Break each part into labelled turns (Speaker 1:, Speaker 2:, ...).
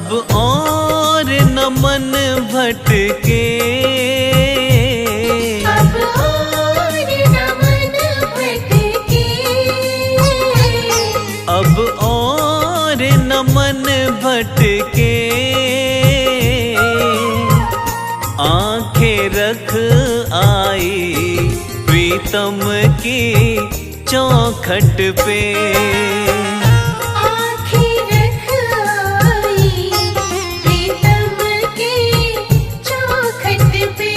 Speaker 1: अब और न मन भटके,
Speaker 2: अब और न मन भटके,
Speaker 1: अब और न मन भटके। आंखें रख आई प्रीतम की चौखट पे,
Speaker 2: आँखें रख आई प्रीतम के चौखट पे।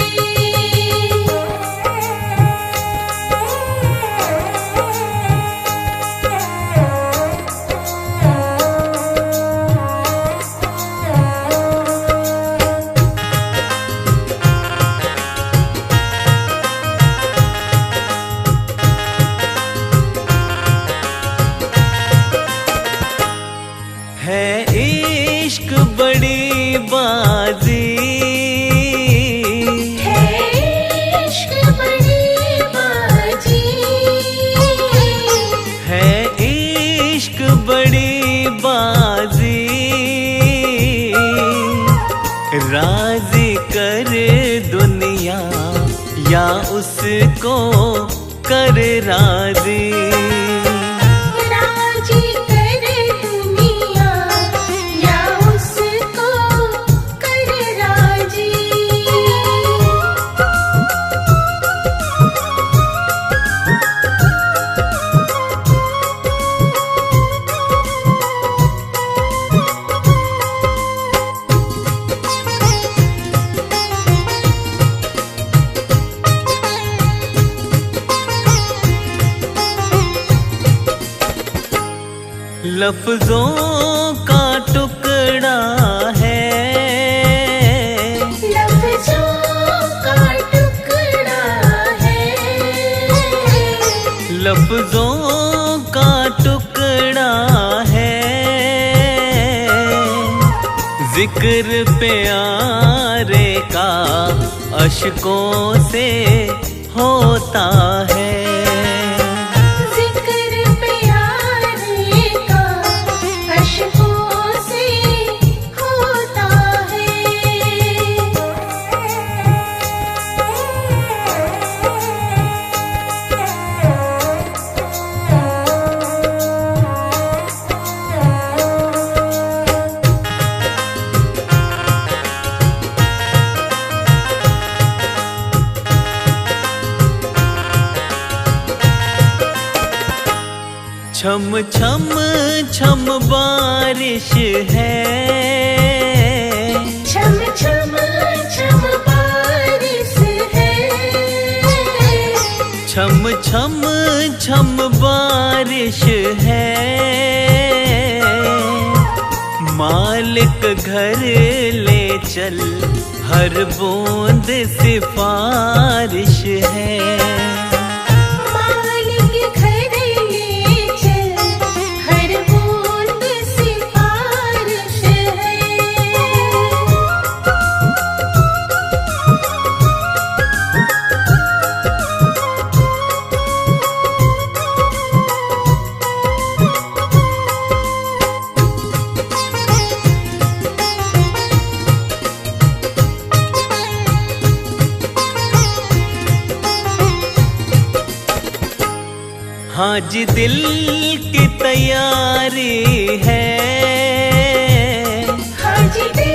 Speaker 1: है इश्क बड़ी बाजी,
Speaker 2: है इश्क बड़ी बाजी,
Speaker 1: है इश्क बड़ी बाजी। राजी कर दुनिया या उसको कर राजी,
Speaker 2: राजी कर दुनिया या उसको कर राजी।
Speaker 1: लफ्जों का टुकड़ा है,
Speaker 2: लफ्जों का टुकड़ा है,
Speaker 1: लफ्जों का टुकड़ा है। जिक्र प्यारे का अशकों से होता है,
Speaker 2: जिक्र प्यारे का अशकों से होता
Speaker 1: छम छम छम बारिश है,
Speaker 2: छम छम छम बारिश है,
Speaker 1: छम छम छम बारिश है। मालिक घर ले चल हर बूंद सिफारिश है,
Speaker 2: मालिक घर ले चल हर बूंद सिफारिश है।
Speaker 1: हाँ जी दिल की तैयारी है,
Speaker 2: हाँ जी दिल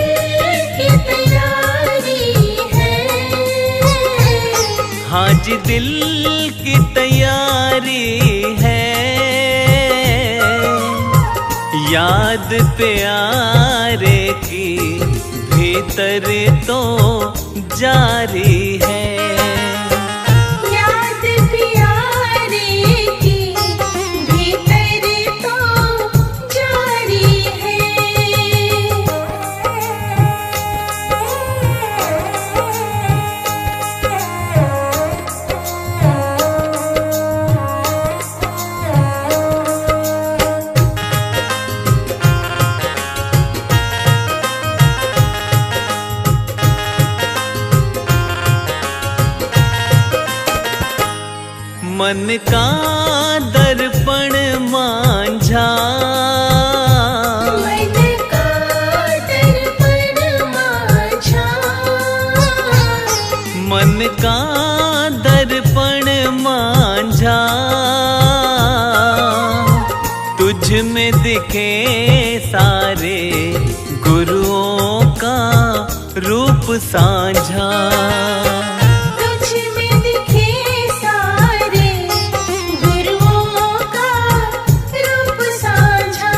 Speaker 2: की तैयारी है,
Speaker 1: हाँ जी दिल की तैयारी है। याद प्यारे की भीतर तो जारी है,
Speaker 2: याद प्यारे की भीतर तो जारी है।
Speaker 1: मन का दर्पण मांझा,
Speaker 2: मन का दर्पण
Speaker 1: दिखे सारे गुरुओं का रूप साझा।
Speaker 2: तुझ में दिखे सारे गुरुओं का रूप साझा।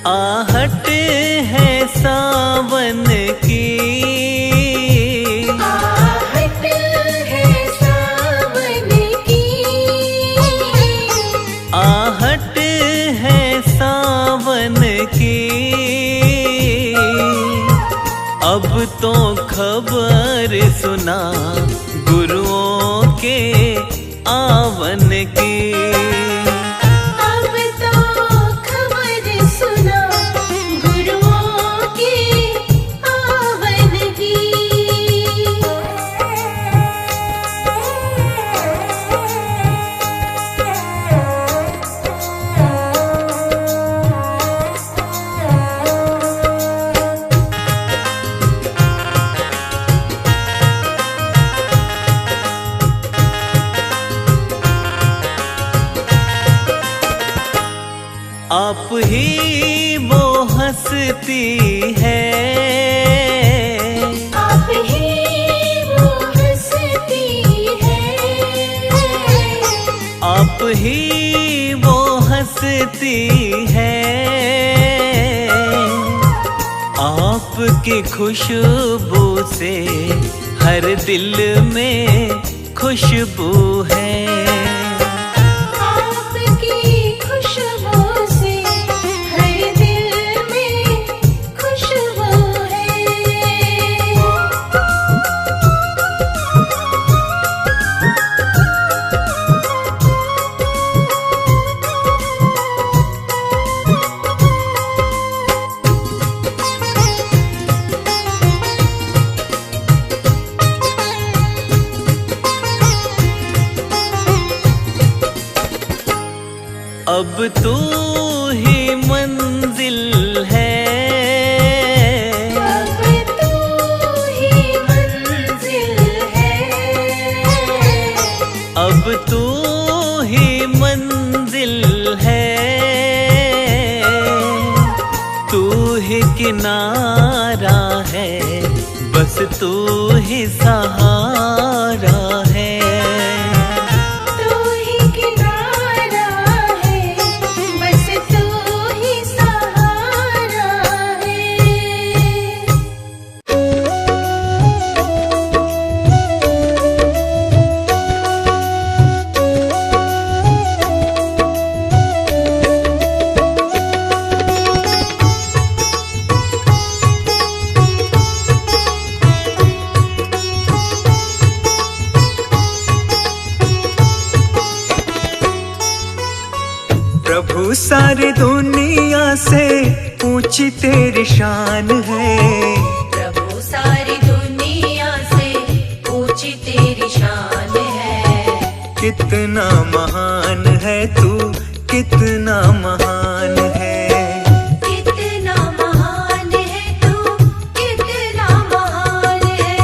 Speaker 1: आहट है सावन की,
Speaker 2: आहट है सावन की,
Speaker 1: आहट है सावन की। अब तो खबर सुना गुरुओं के आवन की।
Speaker 2: अब तो खबर सुना गुरुओं की आवन की।
Speaker 1: आप ही वो हंसती है,
Speaker 2: आप ही वो हंसती है,
Speaker 1: आप ही वो हंसती है। आपकी खुशबू से हर दिल में खुशबू है।
Speaker 2: आपकी खुशबू से हर दिल में खुशबू है।
Speaker 1: अब तू ही मंजिल है,
Speaker 2: अब तू ही मंजिल है,
Speaker 1: अब तू ही मंजिल है। तू ही किनारा है, बस तू ही सहारा है।
Speaker 2: तू ही किनारा है, बस तू ही सहारा है।
Speaker 3: प्रभु सारी दुनिया से ऊंची तेरी शान है।
Speaker 2: प्रभु सारी दुनिया से ऊंची तेरी शान है।
Speaker 3: कितना महान है तू, कितना महान है।
Speaker 2: कितना महान है तू, कितना महान है।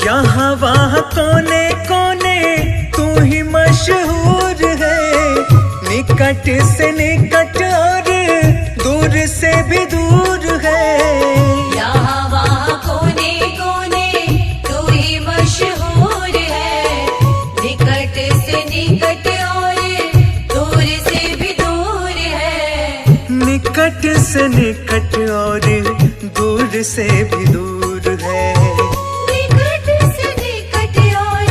Speaker 3: यहाँ वहाँ कोने कोने तू ही मशहूर है। निकट से निकट और दूर से भी दूर है।
Speaker 2: यहाँ वहाँ कोने कोने तू ही मशहूर है। निकट से निकट और दूर से भी दूर है।
Speaker 3: निकट से निकट और दूर से भी दूर है।
Speaker 2: निकट से निकट और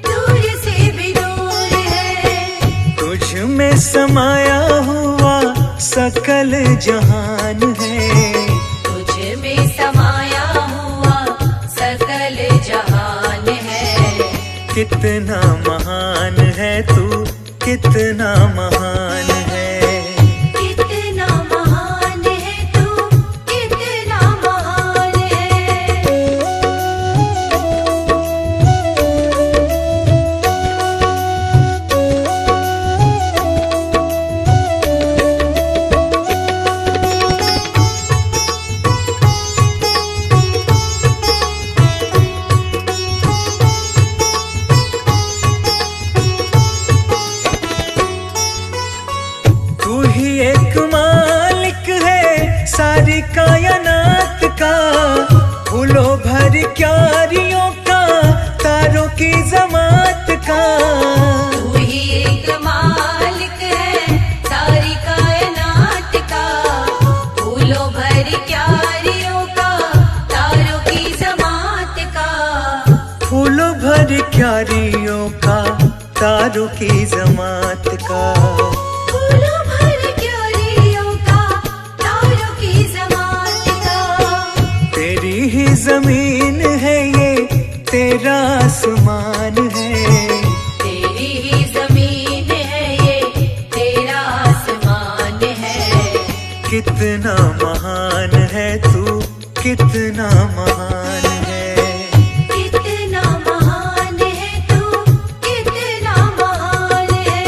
Speaker 2: दूर से भी दूर है।
Speaker 3: तुझ में समाया कितना महान है तू, कितना महान है।
Speaker 2: कितना महान है तू, कितना महान है।
Speaker 3: तू ही एक मालिक है सारी कायनात का, फूलों भर क्यारियों का, तारों की जमात का।
Speaker 2: तू ही एक मालिक है सारी कायनात का, फूलों भर क्यारियों का, तारों की जमात का।
Speaker 3: फूलों भर क्यारियों का, तारों की जमात का।
Speaker 2: फूलों भर क्यारियों का, तारों की जमात का।
Speaker 3: तेरी ही जमीन है ये, तेरा आसमान है।
Speaker 2: तेरी ही जमीन है ये, तेरा आसमान है।
Speaker 3: कितना महान है तू, कितना महान है।
Speaker 2: कितना महान है तू, कितना महान है।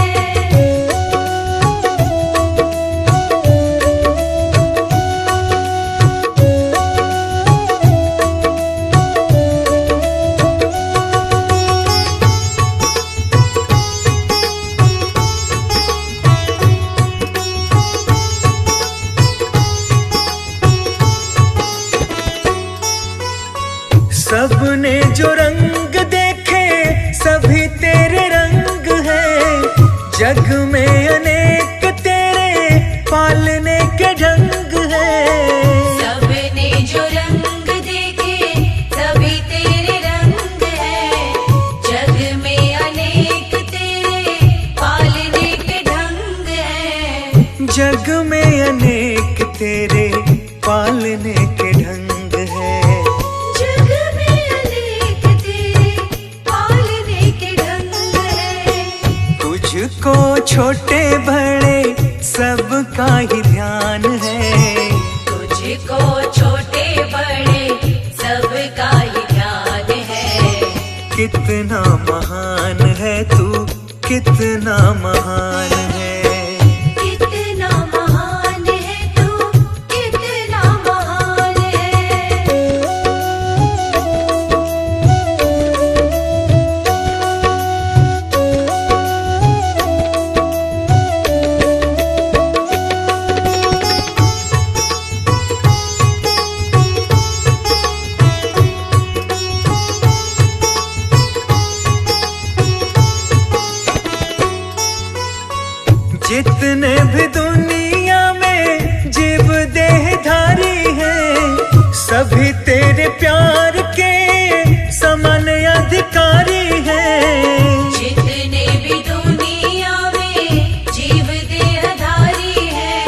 Speaker 3: सबने जो रंग देखे सभी तेरे रंग है, जग में अनेक तेरे पालने के ढंग है।
Speaker 2: सबने जो रंग देखे सभी तेरे रंग है, जग में अनेक तेरे पालने के ढंग है।
Speaker 3: जग में अनेक तेरे पालने के ढंग है।
Speaker 2: जग में अनेक तेरे पालने के ढंग है।
Speaker 3: तुझको छोटे बड़े सबका ही ध्यान है।
Speaker 2: तुझको छोटे बड़े सबका ही ध्यान है।
Speaker 3: कितना महान है तू, कितना महान है।
Speaker 2: कितना महान है तू, कितना महान है।
Speaker 3: जितने भी दुनिया में जीव देहधारी हैं, सभी तेरे प्यार के समान अधिकारी हैं।
Speaker 2: जितने भी दुनिया में जीव देहधारी है,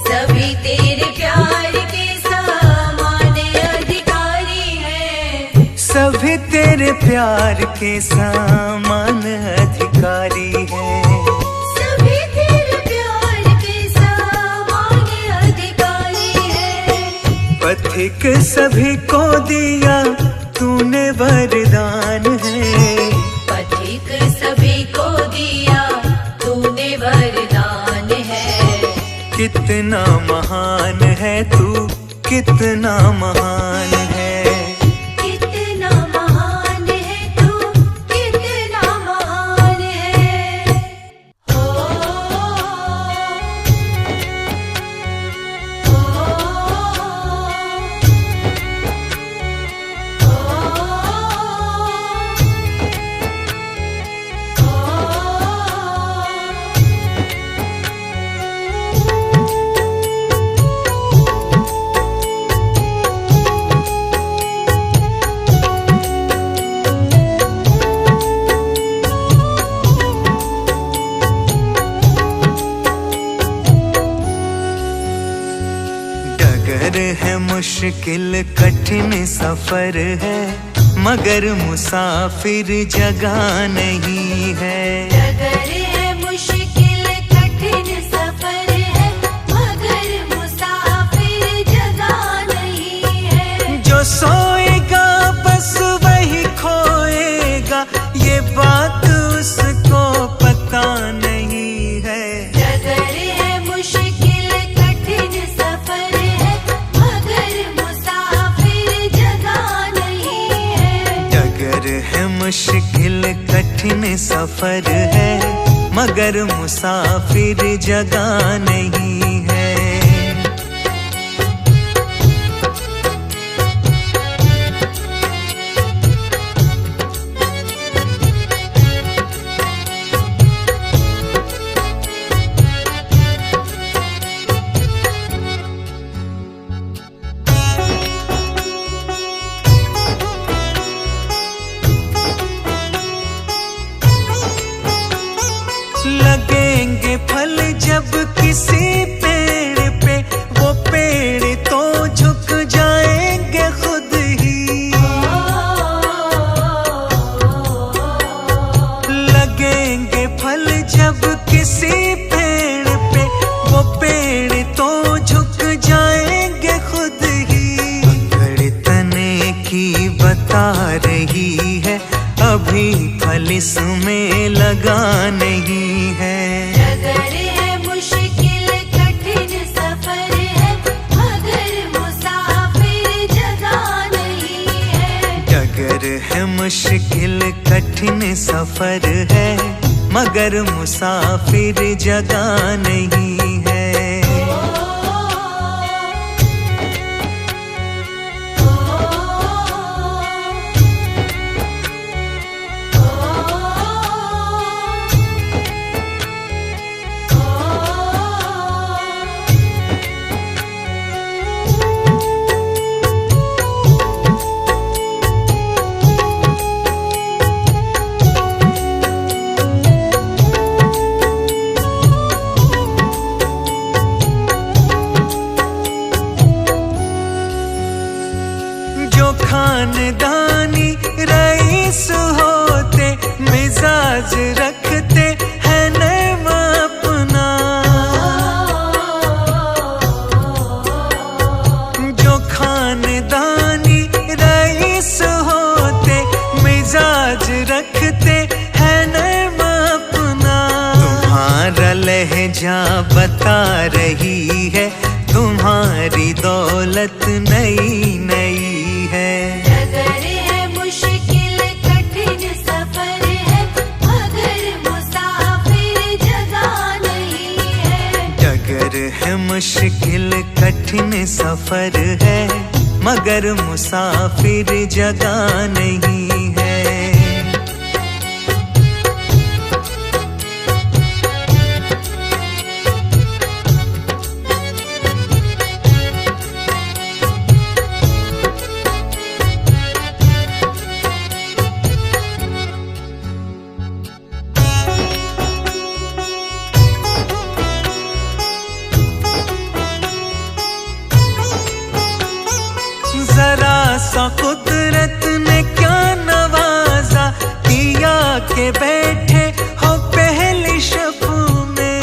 Speaker 2: सभी तेरे प्यार के समान अधिकारी है।
Speaker 3: सभी तेरे प्यार के समान अधिकारी हैं।
Speaker 2: सभी तेरे प्यार के समान अधिकारी है।
Speaker 3: पथिक सभी को दिया तूने वरदान है।
Speaker 2: पथिक सभी को दिया तूने वरदान है।
Speaker 3: कितना महान है तू, कितना महान है।
Speaker 2: कितना महान है तू, कितना महान है। ओ,
Speaker 3: डगर है मुश्किल कठिन सफर है, मगर मुसाफिर जगह नहीं है।
Speaker 2: डगर है मुश्किल कठिन सफर है, मगर मुसाफिर जगह नहीं है।
Speaker 3: जो सोएगा बस वही खोएगा, ये बात उसको पता नहीं है।
Speaker 2: डगर है मुश्किल कठिन सफर है, मगर मुसाफिर जगह नहीं है।
Speaker 3: डगर है मुश्किल कठिन सफर है, मगर मुसाफिर जगह नहीं है। लगेंगे फल जब किसी पेड़ पे, वो पेड़ तो झुक जाएंगे खुद ही। लगेंगे फल जब किसी पेड़ पे, वो पेड़ तो झुक जाएंगे खुद ही। अकड़ तने की बता रही है, अभी फल इसमें लगा नहीं है।
Speaker 2: डगर है मुश्किल कठिन सफर है, मगर मुसाफिर जगह नहीं है।
Speaker 3: डगर है मुश्किल कठिन सफर है, मगर मुसाफिर जगह नहीं है। खानदानी रईस होते, मिजाज रखते हैं नैम अपना। जो खानदानी रईस होते, मिजाज रखते हैं नैम अपना। तुम्हारा लहजा बता रही है, तुम्हारी दौलत नई नई है।
Speaker 2: डगर है मुश्किल कठिन सफर है, मगर मुसाफिर जगह नहीं है।
Speaker 3: डगर है मुश्किल कठिन सफर है, मगर मुसाफिर जगह नहीं है। जरा सा कुदरत ने क्या नवाजा, किया के बैठे हो पहली शब में।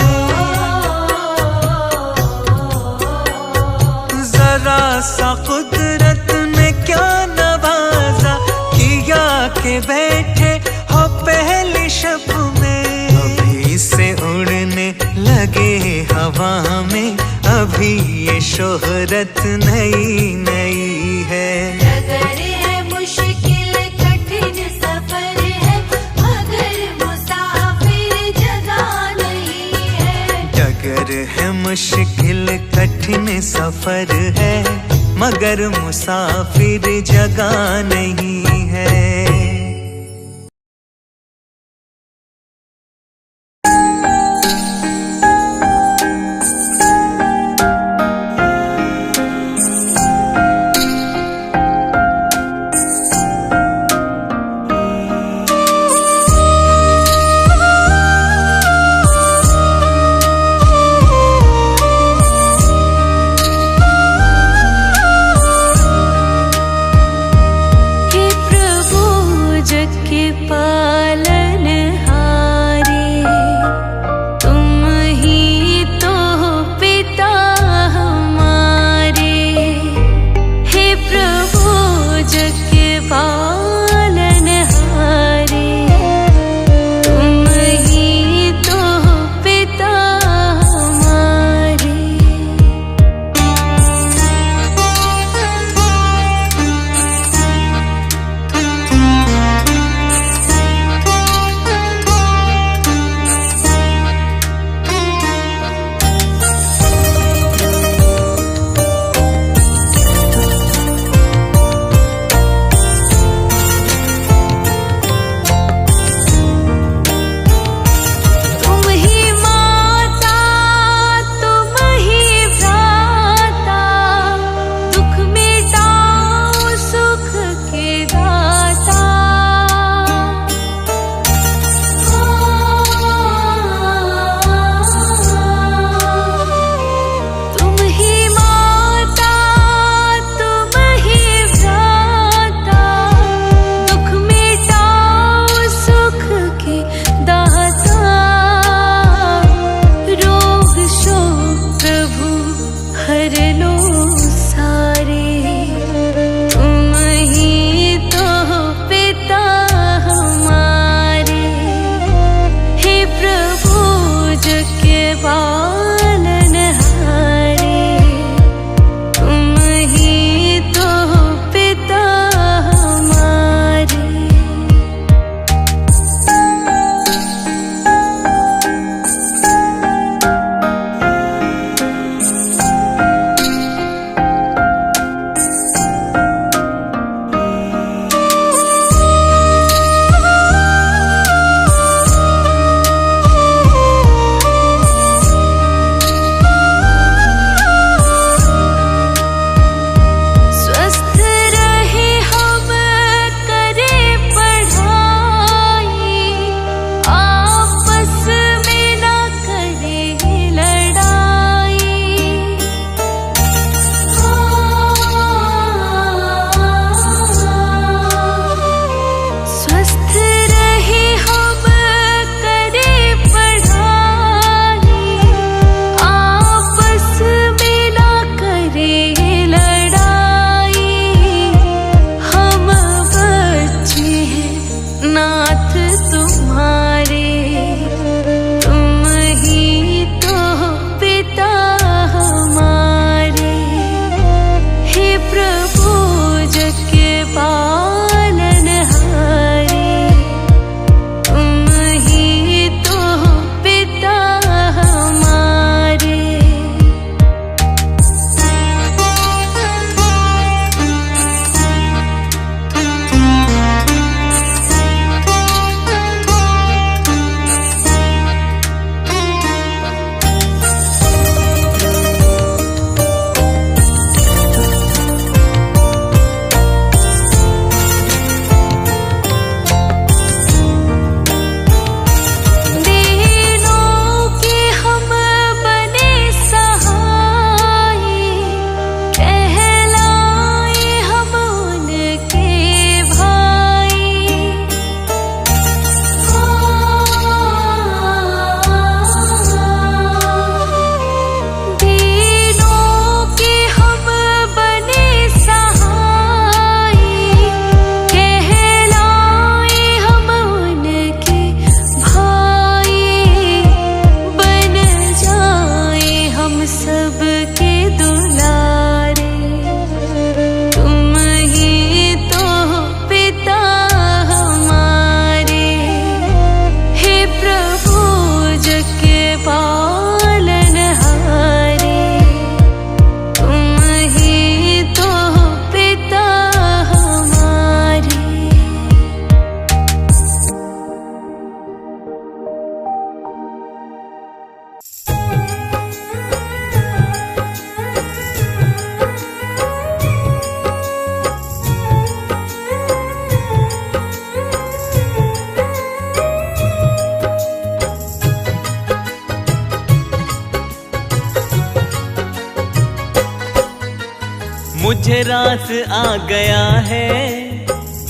Speaker 3: जरा सा कुदरत ने क्या नवाजा, किया के बैठे हो पहली शब में। अभी से उड़ने लगे हवा में, अभी ये शोहरत नई नई है।
Speaker 2: डगर है मुश्किल कठिन सफर है, मगर मुसाफिर जगह नहीं है।
Speaker 3: डगर है मुश्किल कठिन सफर है, मगर मुसाफिर जगह नहीं है।
Speaker 2: हे प्रभु पालनहारे, तुम ही तो पिता हमारे। हे प्रभु जग के पालनहारे, तुम ही तो पिता हमारे। तुम ही माता, तुम ही भ्राता, दुख मिटाओ सुख के दाता। तुम ही माता, तुम ही भ्राता, दुख मिटाओ सुख के दाता। रोग शोक प्रभु हर लो सारे, तुम ही तो पिता हमारे। हे प्रभु जग के पालनहारे, तुम ही तो पिता हमारे। स्वस्थ रहे हम करें पढ़ाई, आपस में ना करें लड़ाई। स्वस्थ रहे हम करें पढ़ाई, आपस में ना करें लड़ाई। हम बच्चे हैं नाथ तुम्हारे, तुम ही तो पिता हमारे। हे प्रभु जग के पालनहारे, तुम ही तो पिता हमारे। दीनों के हम बने सहाय, कहलाए हम उनके भाई। दीनों के हम बने सहाय, कहलाए हम उनके भाई। बन जाए हम सबके दुलारे, तुम ही तो पिता हमारे। हे प्रभु जग के पालनहारे, तुम ही तो पिता हमारे।
Speaker 1: मुझे रास आ गया है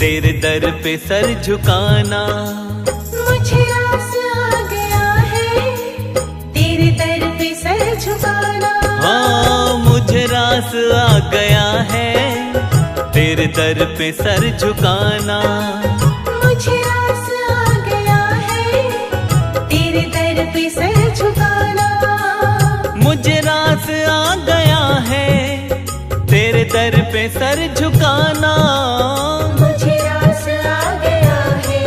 Speaker 1: तेरे दर पे सर झुकाना।
Speaker 2: मुझे रास आ गया है तेरे दर पे सर झुकाना।
Speaker 1: हाँ मुझे रास आ गया है तेरे दर पे सर झुकाना।
Speaker 2: मुझे रास आ गया है तेरे दर पे सर झुकाना।
Speaker 1: मुझे रास आ गया है तेरे दर पे सर झुकाना।
Speaker 2: मुझे रास आ गया है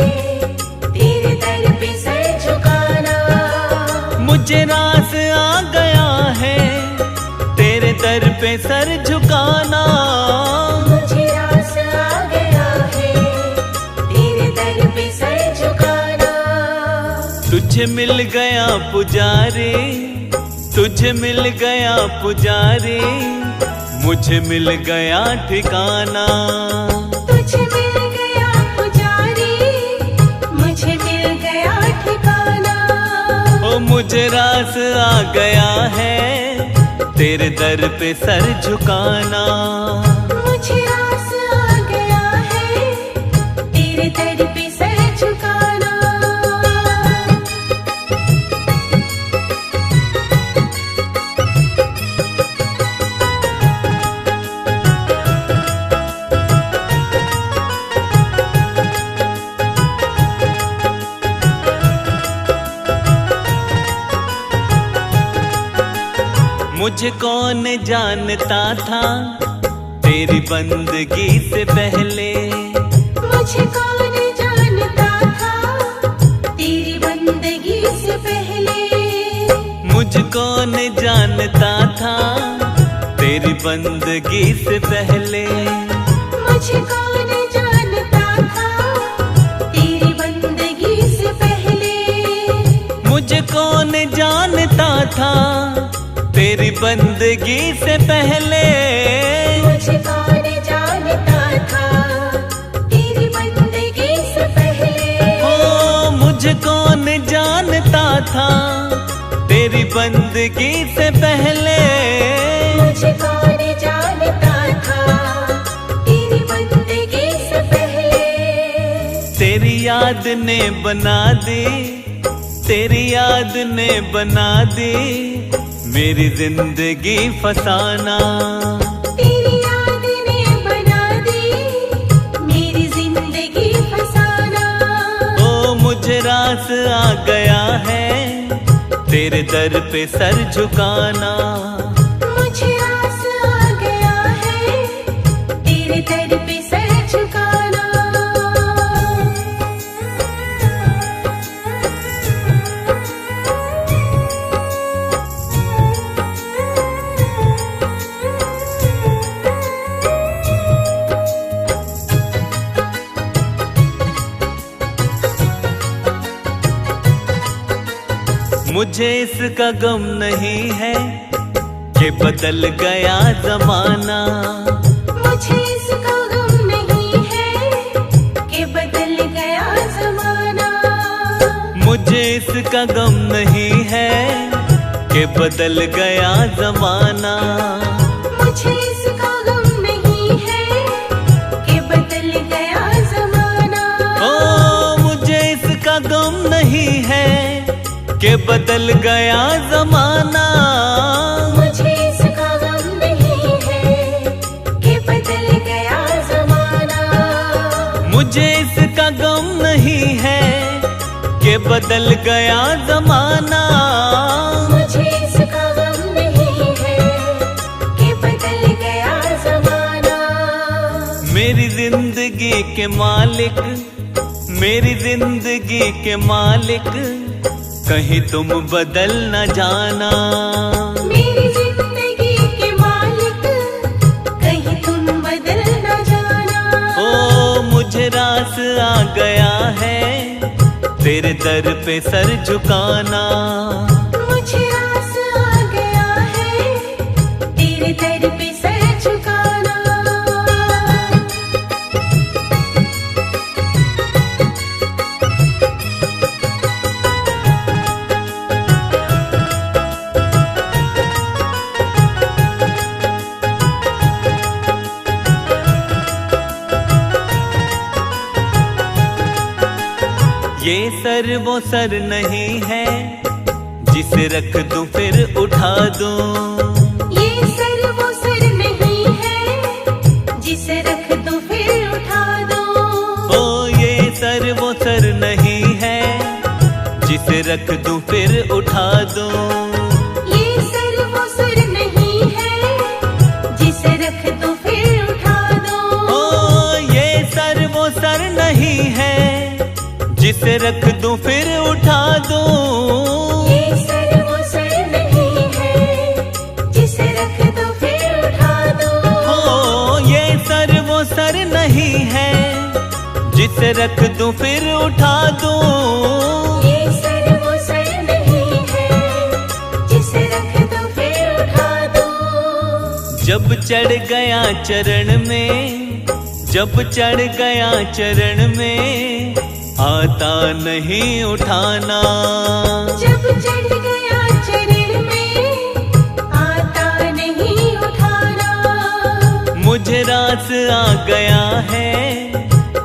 Speaker 2: तेरे दर पे सर झुकाना।
Speaker 1: मुझे रास आ गया है तेरे दर पे सर झुकाना।
Speaker 2: मुझे रास आ गया है तेरे दर पे सर झुकाना।
Speaker 1: तुझे मिल गया पुजारी, तुझे मिल गया पुजारी, मुझे मिल गया ठिकाना।
Speaker 2: तुझे मिल गया पुजारी, मुझे मिल गया ठिकाना।
Speaker 1: ओ मुझे रास आ गया है तेरे दर पे सर झुकाना।
Speaker 2: मुझे रास आ गया है तेरे दर पे सर झुकाना।
Speaker 1: मुझे कौन जानता था तेरी बंदगी से पहले।
Speaker 2: मुझे कौन जानता था तेरी बंदगी से पहले।
Speaker 1: मुझे कौन जानता था तेरी बंदगी से पहले।
Speaker 2: मुझे कौन जानता था तेरी बंदगी से पहले।
Speaker 1: मुझे कौन जानता था तेरी बंदगी से पहले।
Speaker 2: मुझे कौन जानता था तेरी बंदगी से पहले।
Speaker 1: ओ मुझे कौन जानता था तेरी बंदगी से पहले।
Speaker 2: मुझे कौन जानता था तेरी बंदगी से पहले।
Speaker 1: तेरी याद ने बना दी, तेरी याद ने बना दी मेरी जिंदगी फसाना।
Speaker 2: तेरी याद ने बना दी मेरी जिंदगी फसाना।
Speaker 1: ओ मुझे रास आ गया है तेरे दर पे सर झुकाना।
Speaker 2: मुझे रास आ गया है तेरे दर पे सर झुकाना।
Speaker 1: मुझे इसका गम नहीं है कि बदल गया जमाना।
Speaker 2: मुझे इसका गम नहीं है कि बदल गया जमाना।
Speaker 1: मुझे इसका गम नहीं है कि बदल गया जमाना।
Speaker 2: मुझे इसका गम नहीं है कि बदल गया जमाना।
Speaker 1: ओ मुझे इसका गम नहीं है कि बदल गया जमाना।
Speaker 2: मुझे इसका गम नहीं है कि बदल गया जमाना।
Speaker 1: मुझे इसका गम नहीं है कि बदल गया जमाना।
Speaker 2: मुझे इसका गम नहीं है कि बदल गया जमाना।
Speaker 1: मेरी जिंदगी के मालिक, मेरी जिंदगी के मालिक, कहीं तुम बदल न जाना।
Speaker 2: मेरी जिंदगी के मालिक, कहीं तुम बदल न जाना।
Speaker 1: ओ मुझे रास आ गया है तेरे दर पे सर झुकाना।
Speaker 2: मुझे रास आ गया है तेरे दर पे सर झुकाना।
Speaker 1: ये सर वो सर नहीं है जिसे रख दूं फिर उठा दूं।
Speaker 2: ये सर वो सर नहीं है जिसे रख दूं फिर उठा दूं।
Speaker 1: ओ ये सर वो सर नहीं है जिसे रख दूं फिर उठा दूं।
Speaker 2: ये सर वो सर नहीं है जिसे रख दूं फिर उठा दूं।
Speaker 1: ओ ये सर वो सर नहीं है जिसे रख दूं फिर उठा दूं।
Speaker 2: ये सर वो सर नहीं है जिसे रख दूं फिर उठा दूं।
Speaker 1: ओ ये सर वो सर नहीं है जिसे रख दूं फिर उठा दूं।
Speaker 2: ये सर वो सर नहीं है जिसे रख दूं फिर उठा दूं।
Speaker 1: जब चढ़ गया चरण में, जब चढ़ गया चरण में आता नहीं उठाना।
Speaker 2: जब चढ़ गया चरण में आता नहीं उठाना।
Speaker 1: मुझे रास आ गया है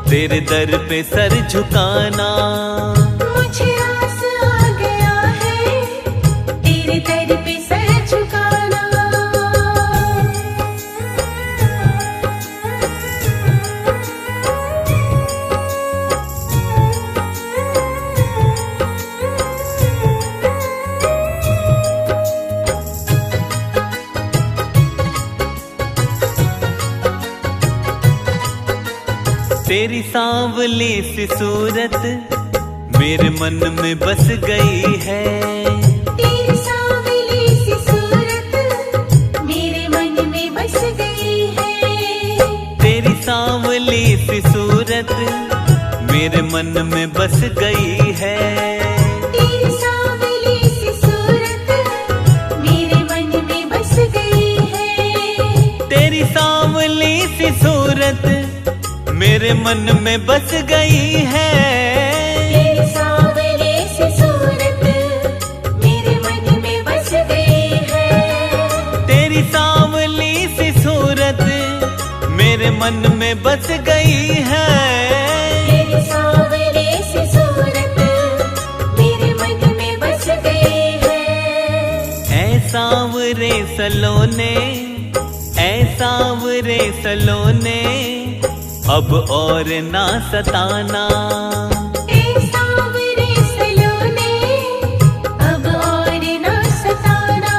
Speaker 1: तेरे दर पे सर झुकाना।
Speaker 2: मुझे रास आ गया है तेरे दर पे सर झुकाना।
Speaker 1: तेरी सांवली सी सूरत मेरे मन में बस गई है।
Speaker 2: तेरी सांवली सी सूरत मेरे मन में बस गई है।
Speaker 1: तेरी सांवली सी सूरत मेरे मन में बस गई है।
Speaker 2: तेरी सांवली सी सूरत मेरे मन में बस गई है।
Speaker 1: तेरी सांवली सी सूरत मेरे मन में बस गई है।
Speaker 2: तेरी सांवली सी सूरत मेरे मन में बस गई है।
Speaker 1: तेरी सांवली सी सूरत मेरे मन में बस गई है।
Speaker 2: तेरी सांवली सी सूरत मेरे मन में बस गई है।
Speaker 1: ऐ सांवरे सलोने, ऐ सांवरे सलोने अब और ना सताना।
Speaker 2: ए सांवरे सलोने अब और ना सताना।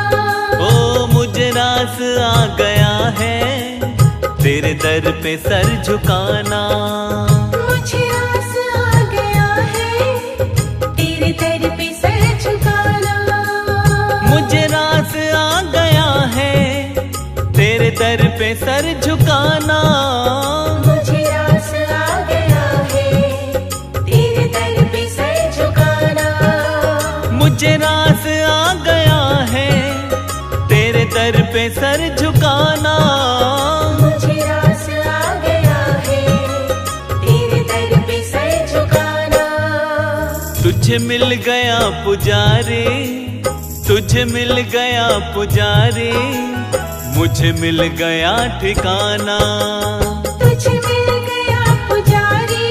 Speaker 1: ओ मुझे रास आ गया है तेरे दर पे सर झुकाना।
Speaker 2: मुझे रास आ गया है तेरे दर पे सर झुकाना।
Speaker 1: मुझे रास आ गया है तेरे दर पे सर झुकाना।
Speaker 2: मुझे रास आ गया है तेरे दर पे सर झुकाना।
Speaker 1: मुझे रास आ गया है तेरे दर पे सर झुकाना।
Speaker 2: मुझे रास आ गया है तेरे दर पे सर झुकाना।
Speaker 1: तुझे मिल गया पुजारी, तुझे मिल गया पुजारी, मुझे मिल गया ठिकाना।
Speaker 2: तुझे मिल गया पुजारी,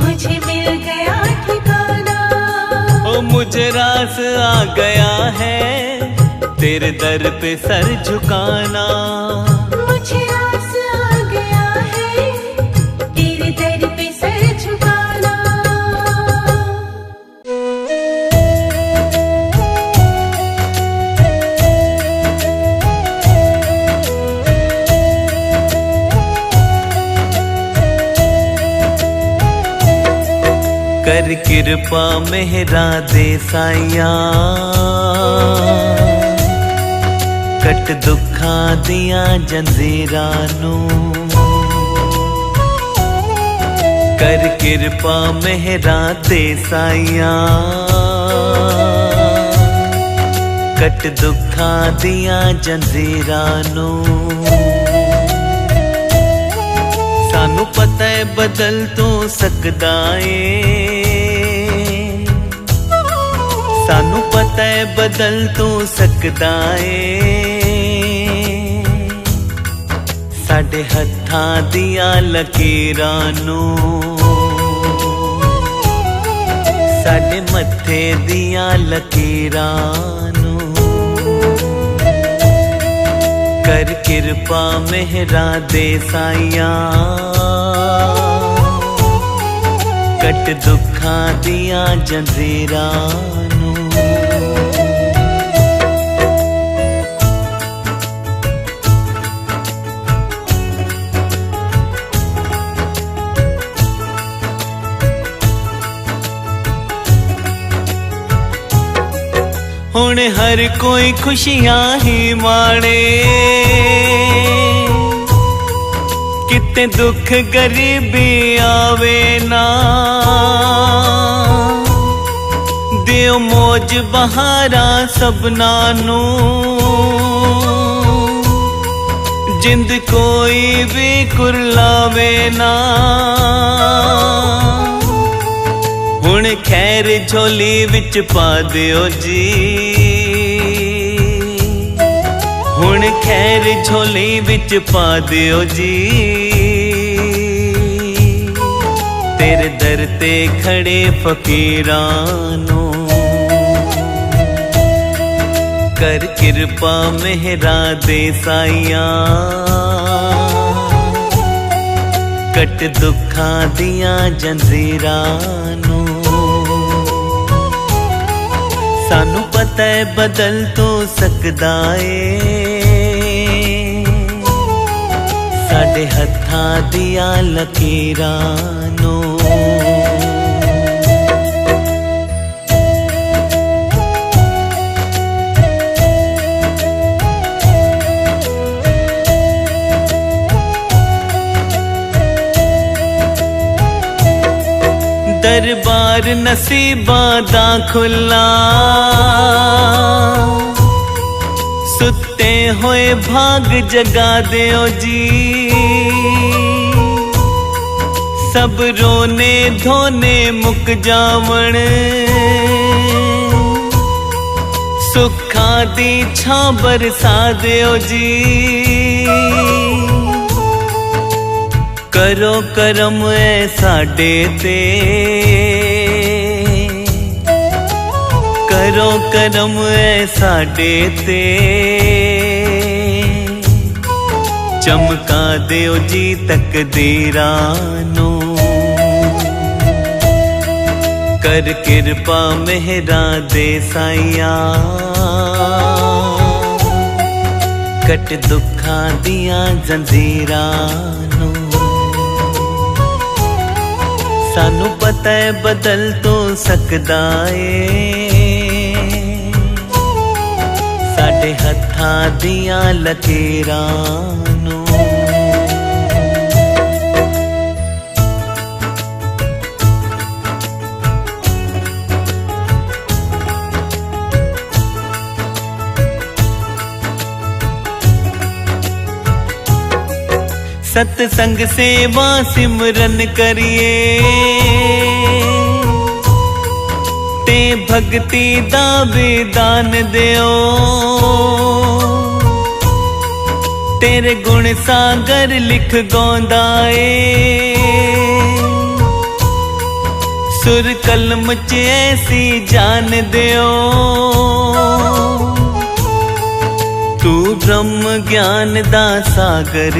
Speaker 2: मुझे मिल गया ठिकाना।
Speaker 1: ओ मुझे रास आ गया है तेरे दर पे सर झुकाना।
Speaker 2: मुझे रास आ गया है तेरे दर पे सर झुकाना।
Speaker 1: कर कृपा मेहरा दे साइया, कट दुखा दिया जंजीरां नू। कर कृपा मेहरा दे साइया, कट दुखा दिया जंजीरां नू। सानू पता है बदल तू सकदा ए, सानू पता है बदल तू सकदा ए। साडे हत्थां दियां लकीरां नू साडे मत्थे दियां लकीरां नूं कर किरपा मेहरा दे साइया, कट दुखां दियां जंजीरां नूं। हुण हर कोई खुशियां ही माणे, किते दुख गरीबी आवे ना। दियो मौज बहारा सबना नूं, जिंद कोई भी कुरलावे ना। हुण खैर झोली विच पा दियो जी, हुण खैर झोली विच पा दियो जी। तेरे दर ते खड़े फकीरां नूं कर किरपा मेहरा दे साइया, कट दुखां दियां जंजीरां नूं। सानू पता है बदल तो सकदा है, साडे हत्थां दियां लकीरां नूं। दरबार नसीबां दा खुला, सुते होए भाग जगा दियो जी। सब रोने धोने मुक जावण, सुखा दी छां बरसा दियो जी। करो करम ऐ साडे ते, करो करम ऐ साडे ते। चमका दियो जी तकदीरां नूं, कर किरपा मेहरा दे साइया, कट दुखां दियां जंजीरां नूं। सानू पता है बदल तो सकदा है, साडे हत्थां दियां लकीरां नूं। सत्संग सेवा सिमरन करिए, ते भक्ति दा विदान दियो। तेरे गुण सागर लिख गौंदा ए, सुर कलम च ऐसी जान दियो। तू ब्रह्म ज्ञान दा सागर,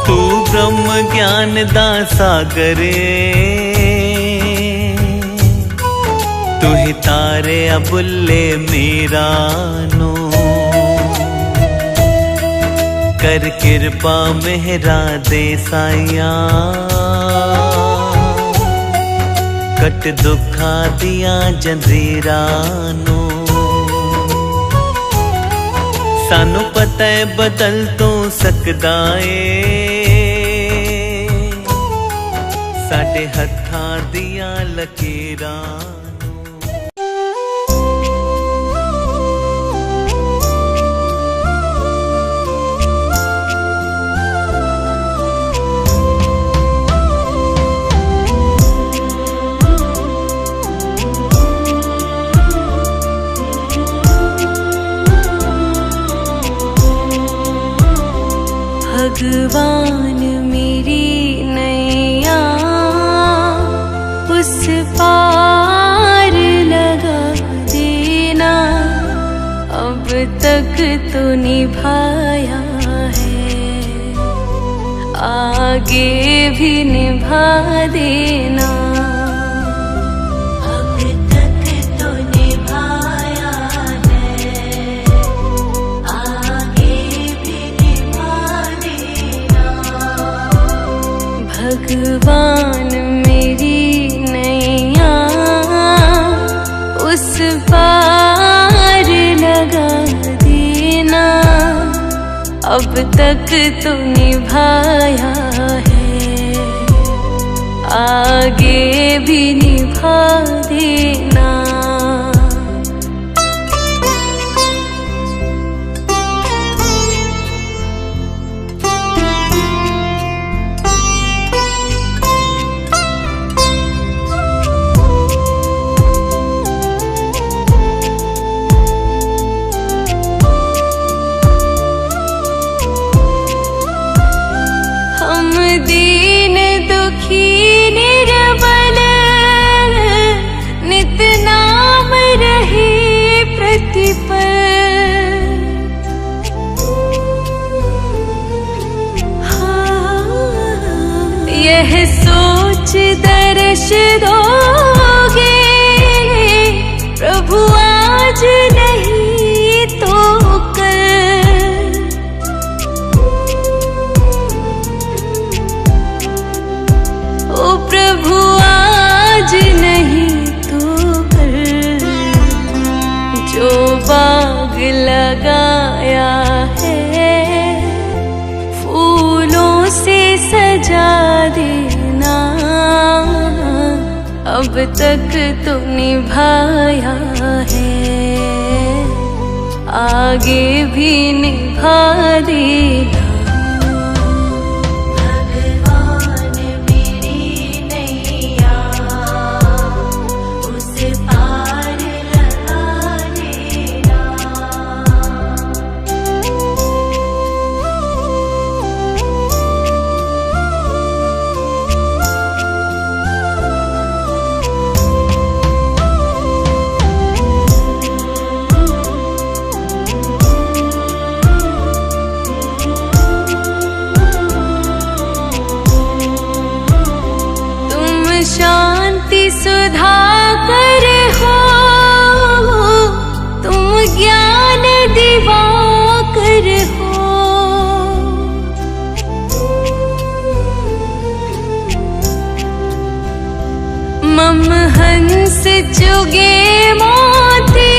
Speaker 1: तू ब्रह्म ज्ञान दा सागर। तू ही तारे अबुल्ले मीरा नूं, कर किरपा मेहरा दे साइया, कट दुखां दियां जंजीरां नूं। सानू पता है बदल तो सकदा है, साडे हत्थां दियां लकीरां।
Speaker 2: भगवान मेरी नैया तो निभाया है, आगे भी निभा देना। अब तक तो निभाया है, आगे भी निभा देना। भगवान मेरी नैया उस पार लगा देना। अब तक तो निभाया है, आगे भी निभा देना। दीन दुखी निर्बल नित नाम रहे प्रतिपल। यह सोच दर्श दोगे प्रभु आज नहीं तो प्रभु आज नहीं तो कल। जो बाग लगाया है फूलों से सजा देना। अब तक तो निभाया है, आगे भी निभा देना। शांति सुधा कर हो, तुम ज्ञान दिवाकर हो। मम हंस चुगे मोती,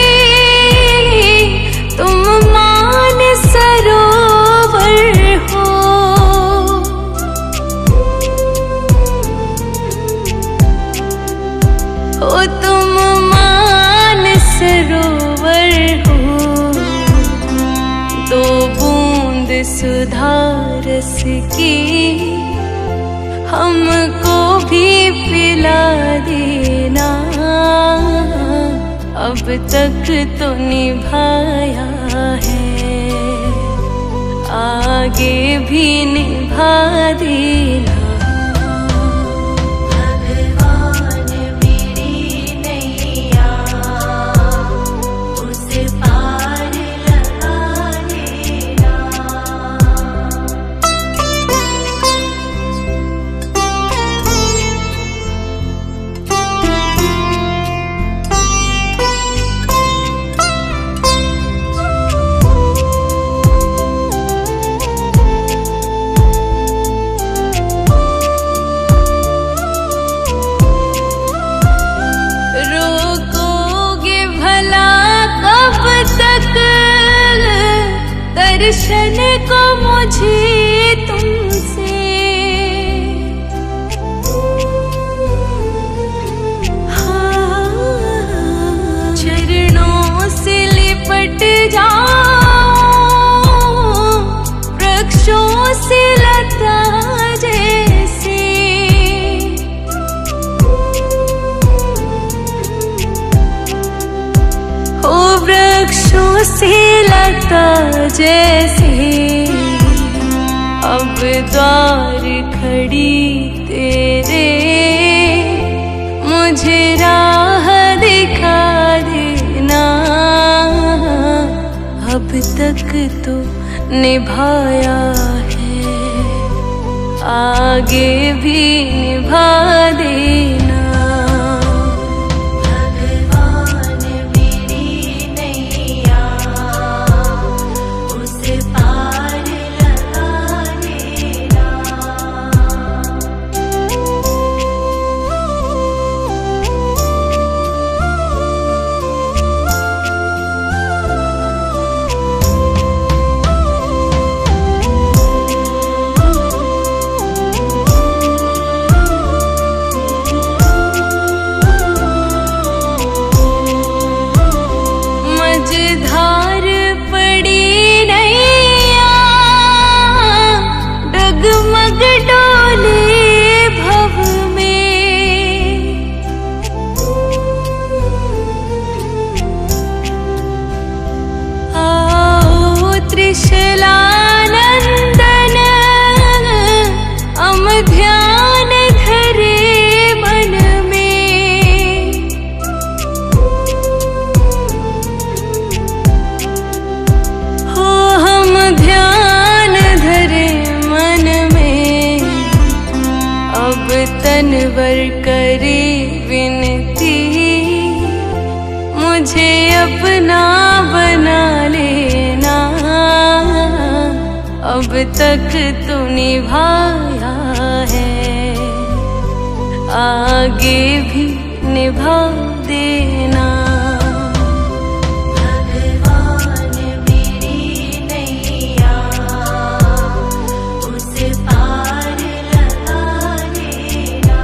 Speaker 2: तुम मान सरोवर हो। ओ तुम मान सरोवर हो। दो बूंद सुधा रस की हमको भी पिला देना। अब तक तो निभाया है, आगे भी निभा देना। दर्शन को मुझे तुमसे, चरणों से लिपट जाओ वृक्षों से लता जैसे। ओ वृक्षों से लता जैसे अब द्वार खड़ी तेरे, मुझे राह दिखा देना। अब तक तो निभाया है, आगे भी निभा देना। भगवान मेरी नैया उस पार लगा देना। मझधार पड़ी नैया डगमग डोले भव में, आओ त्रिशलानंदन अम ध्यान धरे मन में। हो हम ध्यान धरे मन में, अब तनवर करे विनती, मुझे अपना बना लेना। अब तक तो निभाया है, आगे भी निभा देना। भगवान मेरी नैया उस पार लगा देना।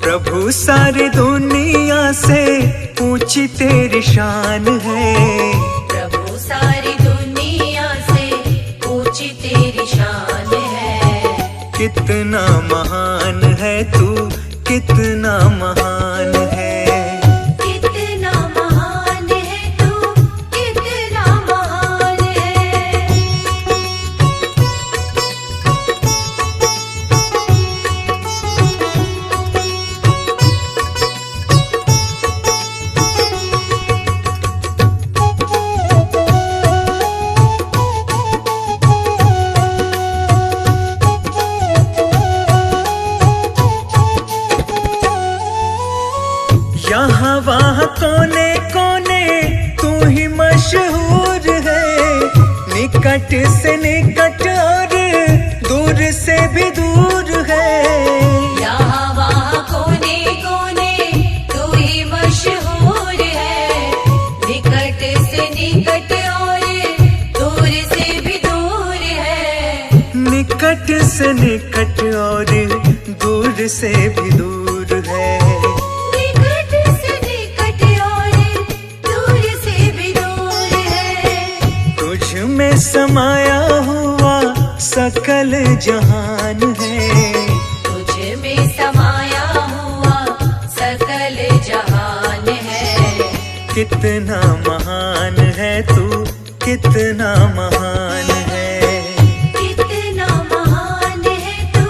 Speaker 3: प्रभु सारी दुनिया से ऊंची तेरी शान है।
Speaker 2: प्रभु सारी दुनिया से ऊंची तेरी शान है।
Speaker 3: कितना महान है तू, कितना महान है।
Speaker 2: कितना महान है तू, कितना महान है।
Speaker 3: यहाँ वहाँ कोने कोने तू ही मशहूर है। निकट से निकट और दूर से भी दूर है।
Speaker 2: यहाँ वहाँ कोने कोने तू ही मशहूर है। निकट से निकट और दूर से भी दूर है।
Speaker 3: निकट से निकट और दूर से भी दूर है।
Speaker 2: निकट से निकट और दूर से भी दूर है।
Speaker 3: तुझ में समाया हुआ सकल जहान है।
Speaker 2: तुझ में समाया हुआ सकल जहान है।
Speaker 3: कितना महान है तू, कितना महान है।
Speaker 2: कितना महान है तू,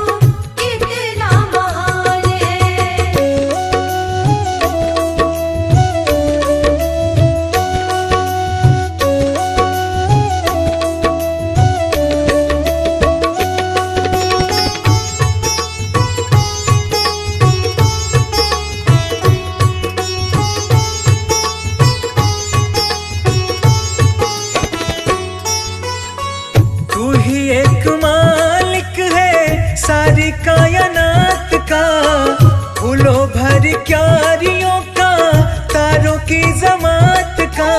Speaker 2: कितना महान है।
Speaker 3: तू ही एक मालिक है सारी कायनात का। फूलों भर क्यारियों का, तारों की जमात का।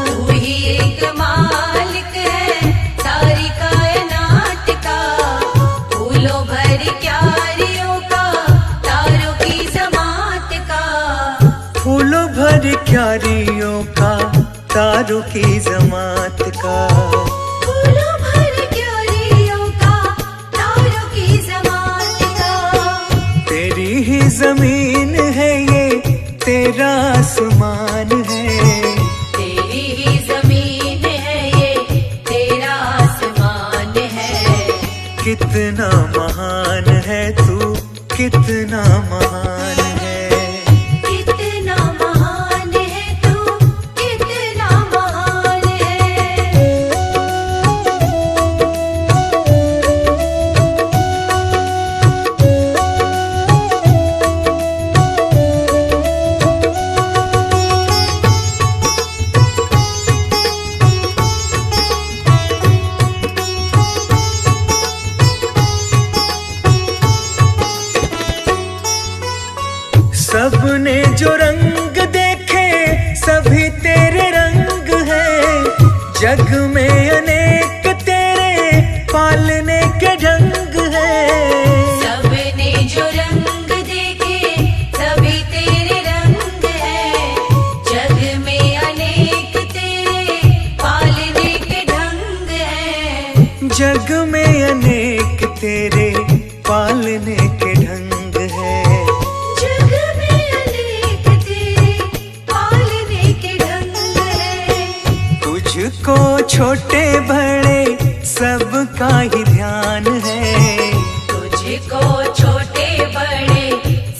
Speaker 2: तू ही एक मालिक है सारी कायनात का। फूलों भर क्यारियों का, तारों की जमात का।
Speaker 3: फूलों भर क्यारियों का, तारों की जमात का।
Speaker 2: फूलों
Speaker 3: जमीन है ये तेरा आसमान है,
Speaker 2: तेरी ही जमीन है ये तेरा आसमान है।
Speaker 3: कितना महान है तू, कितना महान है।
Speaker 2: कितना महान है तू, कितना महान है।
Speaker 3: सबने जो रंग देखे सभी तेरे रंग है, जग में अनेक तेरे पालने के ढंग है।
Speaker 2: सबने जो रंग देखे सभी तेरे रंग है, जग में अनेक तेरे पालने के ढंग है।
Speaker 3: जग में अनेक तेरे पालने के ढंग है।
Speaker 2: जग में अनेक तेरे पालने के ढंग है।
Speaker 3: तुझको छोटे बड़े सबका ही ध्यान है,
Speaker 2: तुझको छोटे बड़े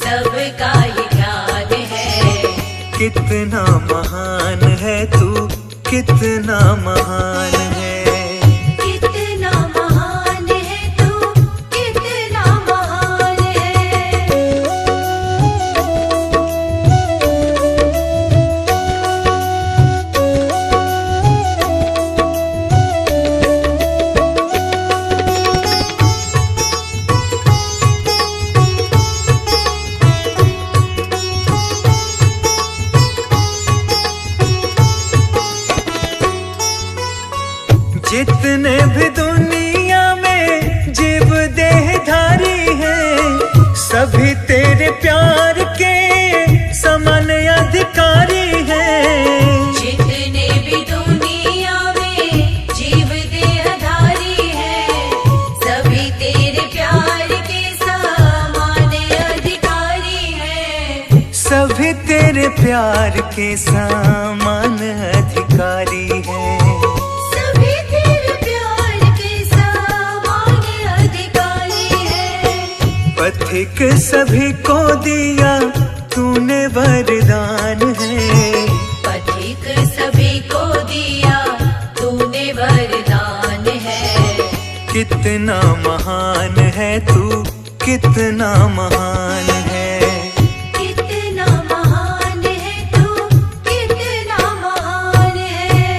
Speaker 2: सबका ही ध्यान है।
Speaker 3: कितना महान है तू, कितना महान है।
Speaker 2: कितना महान है तू, कितना महान है।
Speaker 3: जितने भी दुनिया में जीव देहधारी हैं, सभी तेरे प्यार के समान अधिकारी हैं।
Speaker 2: जितने भी दुनिया में जीव देहधारी हैं, सभी तेरे प्यार के समान अधिकारी हैं।
Speaker 3: सभी तेरे प्यार के समान अधिकारी हैं।
Speaker 2: सभी तेरे प्यार के समान अधिकारी हैं।
Speaker 3: पथिक सभी को दिया तूने वरदान है,
Speaker 2: पथिक सभी को दिया तूने वरदान है।
Speaker 3: कितना महान है तू, कितना महान है।
Speaker 2: कितना महान है तू, कितना महान है।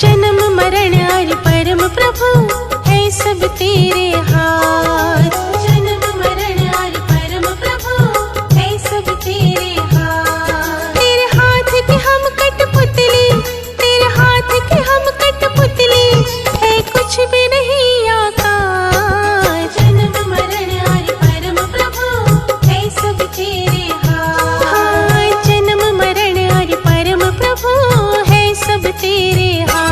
Speaker 4: जन्म मरण और परम प्रभु है सब तेरे हाथ। जन्म मरण और परम प्रभु है सब तेरे हाथ। तेरे हाथ की हम कठपुतली, तेरे हाथ की हम कठपुतली, है कुछ भी नहीं आकाश। जन्म मरण और परम प्रभु है सब तेरे हाथ। जन्म मरण और परम प्रभु है सब तेरे हाथ।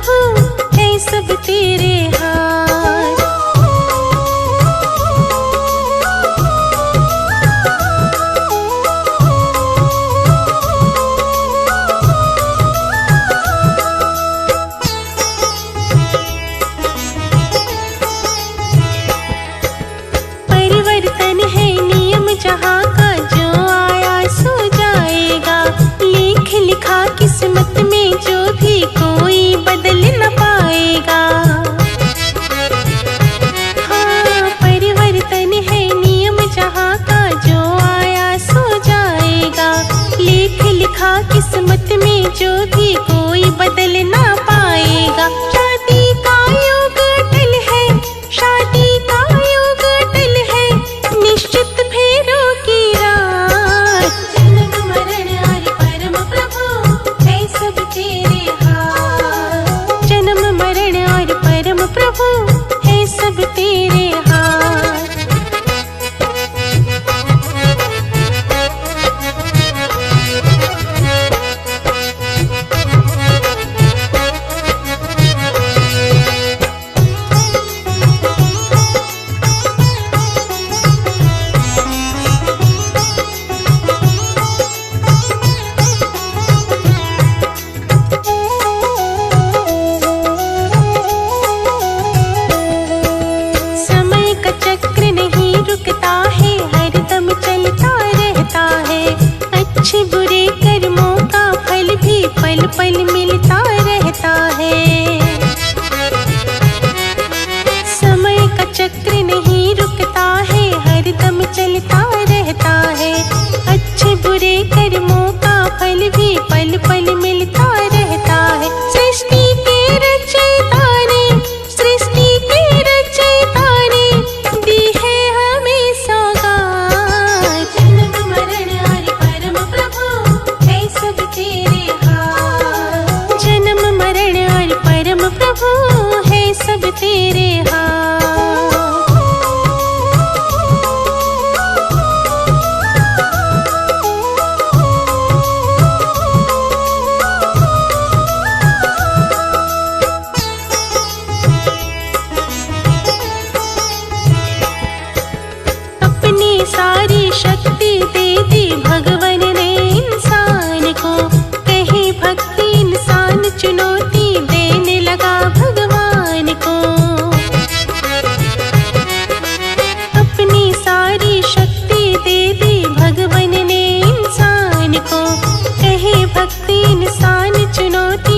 Speaker 4: प्रभु है सब तेरे हाथ। परिवर्तन है नियम जहाँ का, जो आया सो जाएगा। लेख लिखा किस्मत में जो भी कोई बदल न पाएगा। हाँ, परिवर्तन है नियम जहाँ का, जो आया सो जाएगा। लेख लिखा किस्मत में जो भी कोई बदल न पाएगा। शादी का योग अटल है, शादी का योग अटल है, निश्चित फेरों की रात। जन्म मरण और परम प्रभु है सब तेरे हाथ। जन्म मरण और परम प्रभु है सब तेरे हाथ। समय का चक्र नहीं रुकता है, हरदम चलता रहता है। अच्छे बुरे कर्मों का फल भी पल पल मिलता रहता है। समय का चक्र नहीं रुकता है, हरदम चलता रहता है। अच्छे बुरे कर्मों का फल भी पल पल मिलता रहता है। सृष्टि के रचयिता ने, सृष्टि के रचयिता ने दी है हमें सौगात। जन्म मरण और परम प्रभु है सब तेरे हाथ। जन्म मरण और परम प्रभु है सब तेरे हाथ। अपनी सारी शक्ति दे दी भगवन ने इंसान को। कहीं भक्ति इंसान चुनौती देने लगा भगवान को। अपनी सारी शक्ति दे दी भगवन ने इंसान को। कहीं भक्ति इंसान चुनौती